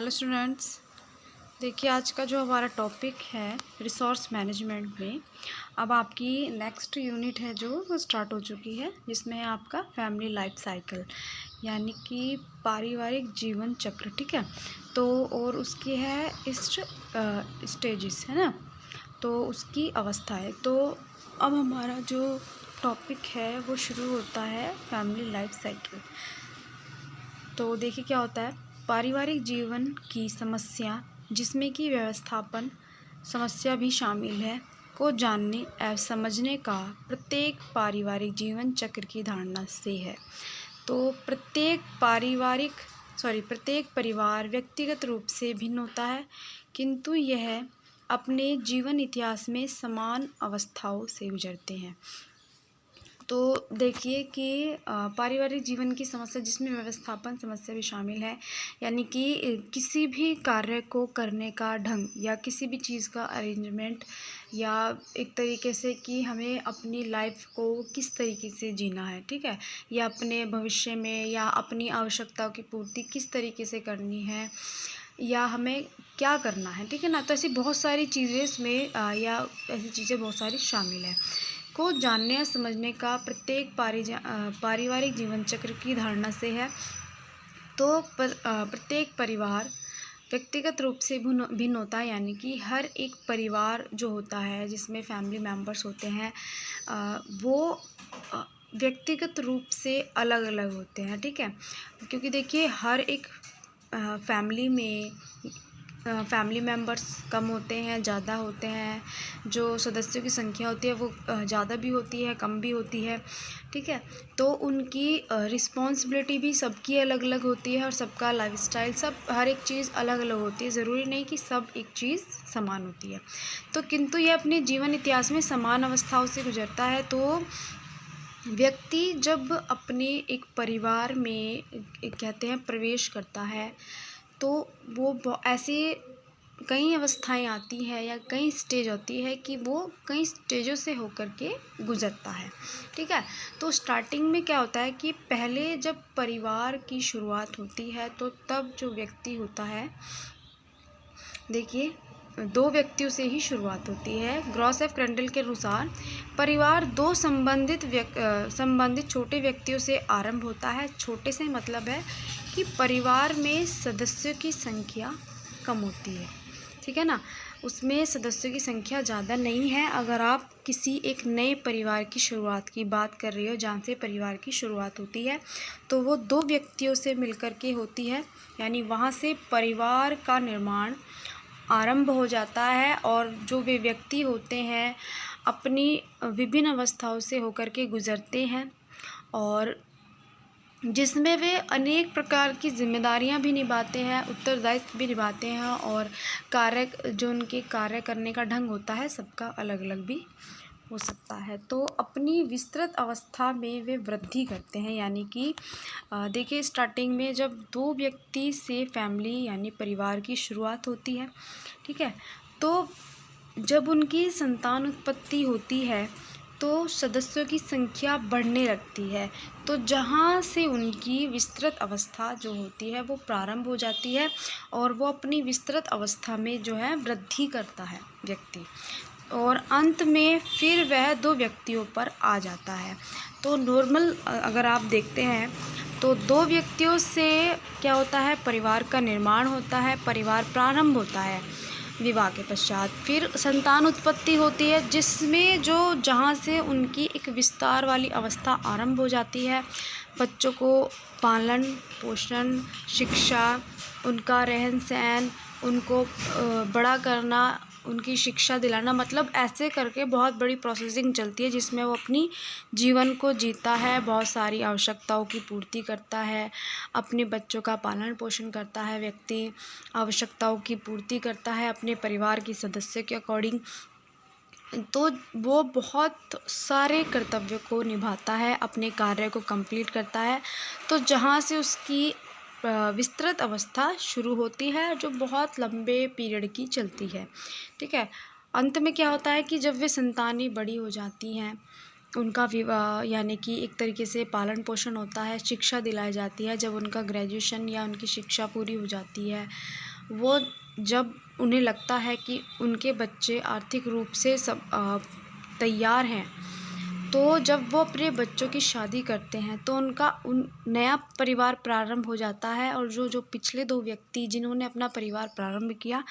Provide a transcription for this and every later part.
Hello students, देखिए आज का जो हमारा टॉपिक है रिसोर्स मैनेजमेंट में। अब आपकी नेक्स्ट यूनिट है जो वो स्टार्ट हो चुकी है, जिसमें है आपका फैमिली लाइफ साइकिल यानी कि पारिवारिक जीवन चक्र। ठीक है, तो और उसकी है स्टेजेस है ना, तो उसकी अवस्था है। तो अब हमारा जो टॉपिक है वो शुरू होता है फैमिली लाइफ साइकिल। तो देखिए क्या होता है, पारिवारिक जीवन की समस्या जिसमें कि व्यवस्थापन समस्या भी शामिल है को जानने एवं समझने का प्रत्येक पारिवारिक जीवन चक्र की धारणा से है। तो प्रत्येक परिवार व्यक्तिगत रूप से भिन्न होता है, किंतु यह अपने जीवन इतिहास में समान अवस्थाओं से गुजरते हैं। तो देखिए कि पारिवारिक जीवन की समस्या जिसमें व्यवस्थापन समस्या भी शामिल है, यानी कि किसी भी कार्य को करने का ढंग या किसी भी चीज़ का अरेंजमेंट, या एक तरीके से कि हमें अपनी लाइफ को किस तरीके से जीना है, ठीक है, या अपने भविष्य में या अपनी आवश्यकताओं की पूर्ति किस तरीके से करनी है, या हमें क्या करना है, ठीक है ना। तो ऐसी बहुत सारी चीज़ें इसमें या ऐसी चीज़ें बहुत सारी शामिल हैं को जानने या समझने का प्रत्येक पारिवारिक जीवन चक्र की धारणा से है। तो प्रत्येक परिवार व्यक्तिगत रूप से भिन्न होता है, यानी कि हर एक परिवार जो होता है जिसमें फैमिली मेम्बर्स होते हैं वो व्यक्तिगत रूप से अलग अलग होते हैं, ठीक है। क्योंकि देखिए हर एक फैमिली में फैमिली मेम्बर्स कम होते हैं, ज़्यादा होते हैं, जो सदस्यों की संख्या होती है वो ज़्यादा भी होती है, कम भी होती है, ठीक है। तो उनकी रिस्पॉन्सिबिलिटी भी सबकी अलग अलग होती है और सबका लाइफस्टाइल सब हर एक चीज़ अलग अलग होती है। ज़रूरी नहीं कि सब एक चीज़ समान होती है। तो किंतु यह अपने जीवन इतिहास में समान अवस्थाओं से गुजरता है। तो व्यक्ति जब अपने एक परिवार में कहते हैं प्रवेश करता है, तो वो ऐसे कई अवस्थाएं आती हैं या कई स्टेज होती है कि वो कई स्टेजों से होकर के गुजरता है, ठीक है। तो स्टार्टिंग में क्या होता है कि पहले जब परिवार की शुरुआत होती है तो तब जो व्यक्ति होता है, देखिए 2 व्यक्तियों से ही शुरुआत होती है। ग्रॉस क्रेंडल के अनुसार परिवार 2 संबंधित छोटे व्यक्तियों से आरंभ होता है। छोटे से मतलब है कि परिवार में सदस्यों की संख्या कम होती है, ठीक है ना। उसमें सदस्यों की संख्या ज़्यादा नहीं है। अगर आप किसी एक नए परिवार की शुरुआत की बात कर रहे हो जहाँ से परिवार की शुरुआत होती है, तो वो 2 व्यक्तियों से मिलकर के होती है, यानी वहाँ से परिवार का निर्माण आरंभ हो जाता है। और जो वे व्यक्ति होते हैं अपनी विभिन्न अवस्थाओं से होकर के गुजरते हैं, और जिसमें वे अनेक प्रकार की जिम्मेदारियां भी निभाते हैं, उत्तरदायित्व भी निभाते हैं, और जो उनके कार्य करने का ढंग होता है सबका अलग अलग भी हो सकता है। तो अपनी विस्तृत अवस्था में वे वृद्धि करते हैं, यानी कि देखिए स्टार्टिंग में जब 2 व्यक्ति से फैमिली यानी परिवार की शुरुआत होती है, ठीक है, तो जब उनकी संतान उत्पत्ति होती है तो सदस्यों की संख्या बढ़ने लगती है। तो जहाँ से उनकी विस्तृत अवस्था जो होती है वो प्रारंभ हो जाती है, और वो अपनी विस्तृत अवस्था में जो है वृद्धि करता है व्यक्ति, और अंत में फिर वह 2 व्यक्तियों पर आ जाता है। तो नॉर्मल अगर आप देखते हैं तो 2 व्यक्तियों से क्या होता है, परिवार का निर्माण होता है, परिवार प्रारंभ होता है विवाह के पश्चात। फिर संतान उत्पत्ति होती है, जिसमें जहाँ से उनकी एक विस्तार वाली अवस्था आरंभ हो जाती है। बच्चों को पालन पोषण, शिक्षा, उनका रहन सहन, उनको बड़ा करना, उनकी शिक्षा दिलाना, मतलब ऐसे करके बहुत बड़ी प्रोसेसिंग चलती है जिसमें वो अपनी जीवन को जीता है, बहुत सारी आवश्यकताओं की पूर्ति करता है, अपने बच्चों का पालन पोषण करता है, व्यक्ति आवश्यकताओं की पूर्ति करता है अपने परिवार के सदस्य के अकॉर्डिंग। तो वो बहुत सारे कर्तव्यों को निभाता है, अपने कार्य को कंप्लीट करता है। तो जहाँ से उसकी विस्तृत अवस्था शुरू होती है जो बहुत लंबे पीरियड की चलती है, ठीक है। अंत में क्या होता है कि जब वे संतानें बड़ी हो जाती हैं, उनका विवाह यानी कि एक तरीके से पालन पोषण होता है, शिक्षा दिलाई जाती है। जब उनका ग्रेजुएशन या उनकी शिक्षा पूरी हो जाती है वो जब उन्हें लगता है कि उनके बच्चे आर्थिक रूप से तैयार हैं, तो जब वो अपने बच्चों की शादी करते हैं तो उनका नया परिवार प्रारंभ हो जाता है, और जो पिछले 2 व्यक्ति जिन्होंने अपना परिवार प्रारंभ किया,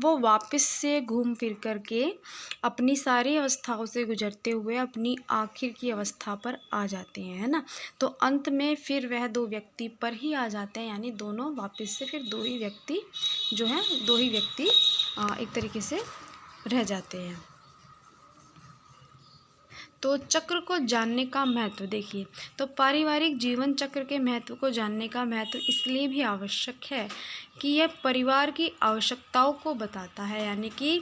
वो वापस से घूम फिर कर के अपनी सारी अवस्थाओं से गुजरते हुए अपनी आखिर की अवस्था पर आ जाते हैं, है ना। तो अंत में फिर वह 2 व्यक्ति पर ही आ जाते हैं, यानी दोनों वापस से फिर 2 ही व्यक्ति जो हैं, 2 ही व्यक्ति एक तरीके से रह जाते हैं। तो चक्र को जानने का महत्व देखिए, तो पारिवारिक जीवन चक्र के महत्व को जानने का महत्व इसलिए भी आवश्यक है कि यह परिवार की आवश्यकताओं को बताता है। यानी कि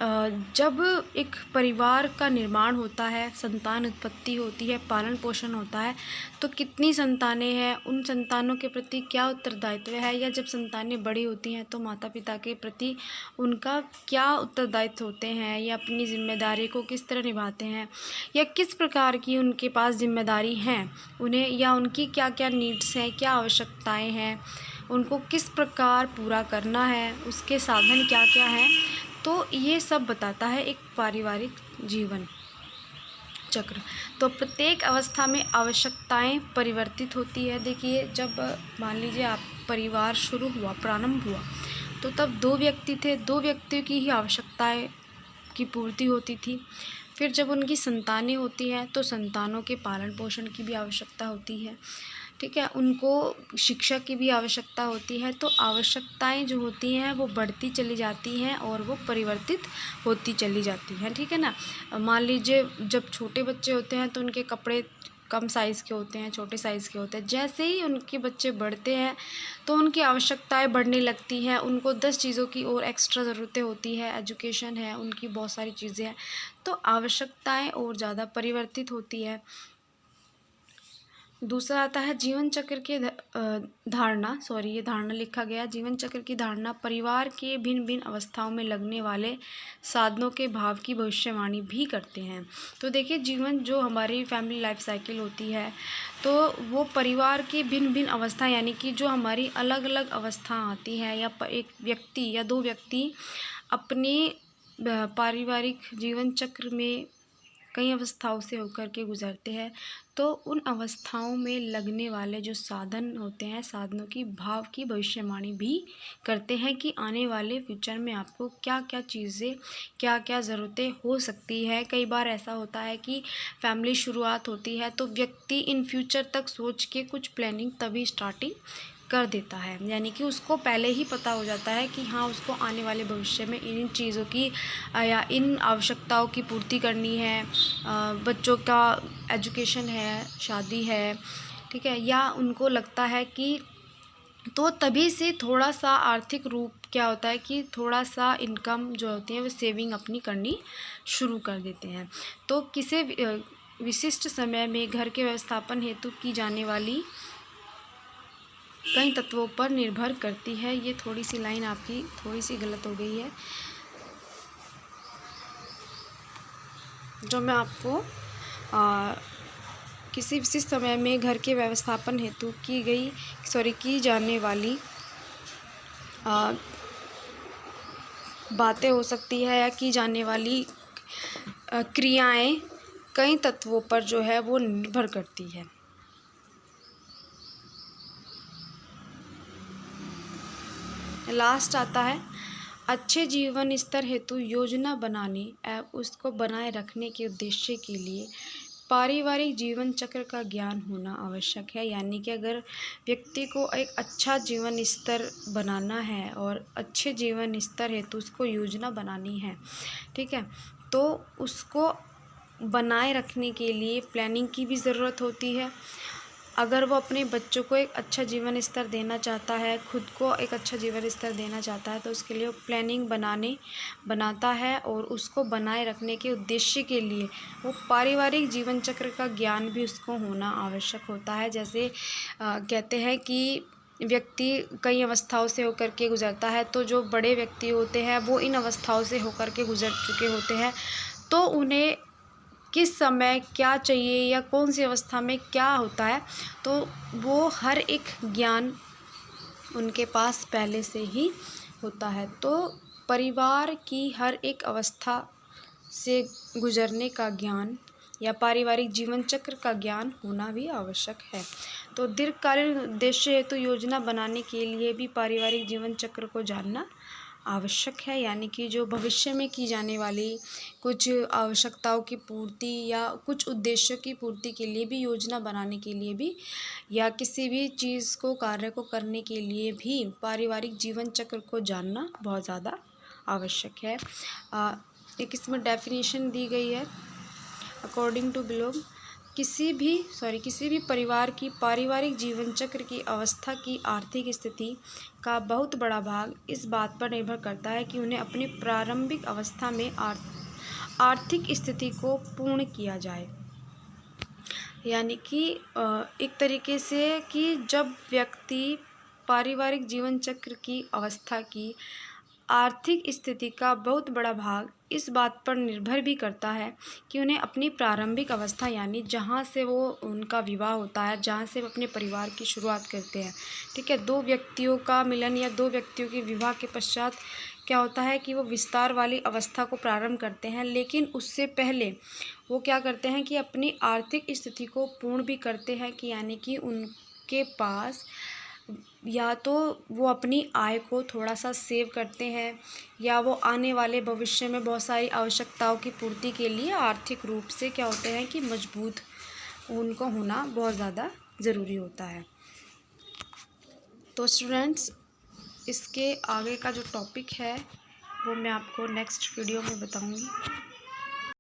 जब एक परिवार का निर्माण होता है, संतान उत्पत्ति होती है, पालन पोषण होता है, तो कितनी संतानें हैं, उन संतानों के प्रति क्या उत्तरदायित्व है, या जब संतानें बड़ी होती हैं तो माता पिता के प्रति उनका क्या उत्तरदायित्व होते हैं, या अपनी जिम्मेदारी को किस तरह निभाते हैं, या किस प्रकार की उनके पास जिम्मेदारी हैं उन्हें, या उनकी क्या क्या नीड्स हैं, क्या आवश्यकताएं हैं, उनको किस प्रकार पूरा करना है, उसके साधन क्या क्या हैं। तो ये सब बताता है एक पारिवारिक जीवन चक्र। तो प्रत्येक अवस्था में आवश्यकताएं परिवर्तित होती है। देखिए, जब मान लीजिए आप परिवार शुरू हुआ, प्रारंभ हुआ, तो तब 2 व्यक्ति थे, 2 व्यक्तियों की ही आवश्यकताएं की पूर्ति होती थी। फिर जब उनकी संतानें होती हैं तो संतानों के पालन पोषण की भी आवश्यकता होती है, ठीक है, उनको शिक्षा की भी आवश्यकता होती है। तो आवश्यकताएं जो होती हैं वो बढ़ती चली जाती हैं और वो परिवर्तित होती चली जाती हैं, ठीक है ना। मान लीजिए जब छोटे बच्चे होते हैं तो उनके कपड़े कम साइज़ के होते हैं, छोटे साइज़ के होते हैं। जैसे ही उनके बच्चे बढ़ते हैं तो उनकी आवश्यकताएं बढ़ने लगती हैं, उनको 10 चीज़ों की और एक्स्ट्रा ज़रूरतें होती है, एजुकेशन है, उनकी बहुत सारी चीज़ें हैं, तो आवश्यकताएं और ज़्यादा परिवर्तित होती है। दूसरा आता है जीवन चक्र के धारणा, सॉरी ये धारणा लिखा गया, जीवन चक्र की धारणा परिवार के भिन्न भिन्न अवस्थाओं में लगने वाले साधनों के भाव की भविष्यवाणी भी करते हैं। तो देखिए, जीवन जो हमारी फैमिली लाइफ साइकिल होती है, तो वो परिवार के भिन्न भिन्न अवस्था, यानी कि जो हमारी अलग अलग अवस्था आती हैं, या एक व्यक्ति या 2 व्यक्ति अपने पारिवारिक जीवन चक्र में कई अवस्थाओं से होकर के गुजरते हैं, तो उन अवस्थाओं में लगने वाले जो साधन होते हैं, साधनों की भाव की भविष्यवाणी भी करते हैं कि आने वाले फ्यूचर में आपको क्या क्या चीज़ें, क्या क्या ज़रूरतें हो सकती है। कई बार ऐसा होता है कि फैमिली शुरुआत होती है तो व्यक्ति इन फ्यूचर तक सोच के कुछ प्लानिंग तभी स्टार्टिंग कर देता है, यानी कि उसको पहले ही पता हो जाता है कि हाँ, उसको आने वाले भविष्य में इन चीज़ों की या इन आवश्यकताओं की पूर्ति करनी है, बच्चों का एजुकेशन है, शादी है, ठीक है, या उनको लगता है कि, तो तभी से थोड़ा सा आर्थिक रूप क्या होता है कि थोड़ा सा इनकम जो होती है वो सेविंग अपनी करनी शुरू कर देते हैं। तो किसी विशिष्ट समय में घर के व्यवस्थापन हेतु की जाने वाली कई तत्वों पर निर्भर करती है। ये थोड़ी सी लाइन आपकी थोड़ी सी गलत हो गई है, जो मैं आपको किसी विशिष्ट समय में घर के व्यवस्थापन हेतु की जाने वाली बातें हो सकती है, या की जाने वाली क्रियाएं कई तत्वों पर जो है वो निर्भर करती है। लास्ट आता है, अच्छे जीवन स्तर हेतु योजना बनाने एवं उसको बनाए रखने के उद्देश्य के लिए पारिवारिक जीवन चक्र का ज्ञान होना आवश्यक है। यानी कि अगर व्यक्ति को एक अच्छा जीवन स्तर बनाना है और अच्छे जीवन स्तर हेतु उसको योजना बनानी है, ठीक है, तो उसको बनाए रखने के लिए प्लानिंग की भी ज़रूरत होती है। अगर वो अपने बच्चों को एक अच्छा जीवन स्तर देना चाहता है, खुद को एक अच्छा जीवन स्तर देना चाहता है, तो उसके लिए वो प्लानिंग बनाता है, और उसको बनाए रखने के उद्देश्य के लिए वो पारिवारिक जीवन चक्र का ज्ञान भी उसको होना आवश्यक होता है। जैसे कहते हैं कि व्यक्ति कई अवस्थाओं से होकर के गुजरता है, तो जो बड़े व्यक्ति होते हैं वो इन अवस्थाओं से होकर के गुजर चुके होते हैं, तो उन्हें किस समय क्या चाहिए या कौन सी अवस्था में क्या होता है, तो वो हर एक ज्ञान उनके पास पहले से ही होता है, तो परिवार की हर एक अवस्था से गुजरने का ज्ञान या पारिवारिक जीवन चक्र का ज्ञान होना भी आवश्यक है। तो दीर्घकालीन उद्देश्य हेतु योजना बनाने के लिए भी पारिवारिक जीवन चक्र को जानना आवश्यक है, यानी कि जो भविष्य में की जाने वाली कुछ आवश्यकताओं की पूर्ति या कुछ उद्देश्यों की पूर्ति के लिए भी, योजना बनाने के लिए भी, या किसी भी चीज़ को, कार्य को करने के लिए भी पारिवारिक जीवन चक्र को जानना बहुत ज़्यादा आवश्यक है। एक इसमें डेफिनेशन दी गई है, अकॉर्डिंग टू बिलो, किसी भी परिवार की पारिवारिक जीवन चक्र की अवस्था की आर्थिक स्थिति का बहुत बड़ा भाग इस बात पर निर्भर करता है कि उन्हें अपनी प्रारंभिक अवस्था में आर्थिक स्थिति को पूर्ण किया जाए। यानी कि एक तरीके से कि जब व्यक्ति पारिवारिक जीवन चक्र की अवस्था की आर्थिक स्थिति का बहुत बड़ा भाग इस बात पर निर्भर भी करता है कि उन्हें अपनी प्रारंभिक अवस्था, यानी जहाँ से वो उनका विवाह होता है, जहाँ से वो अपने परिवार की शुरुआत करते हैं, ठीक है, दो व्यक्तियों का मिलन या दो व्यक्तियों के विवाह के पश्चात क्या होता है कि वो विस्तार वाली अवस्था को प्रारंभ करते हैं, लेकिन उससे पहले वो क्या करते हैं कि अपनी आर्थिक स्थिति को पूर्ण भी करते हैं, कि यानी कि उनके पास या तो वो अपनी आय को थोड़ा सा सेव करते हैं, या वो आने वाले भविष्य में बहुत सारी आवश्यकताओं की पूर्ति के लिए आर्थिक रूप से क्या होते हैं कि मजबूत उनको होना बहुत ज़्यादा ज़रूरी होता है। तो स्टूडेंट्स, इसके आगे का जो टॉपिक है वो मैं आपको नेक्स्ट वीडियो में बताऊंगी।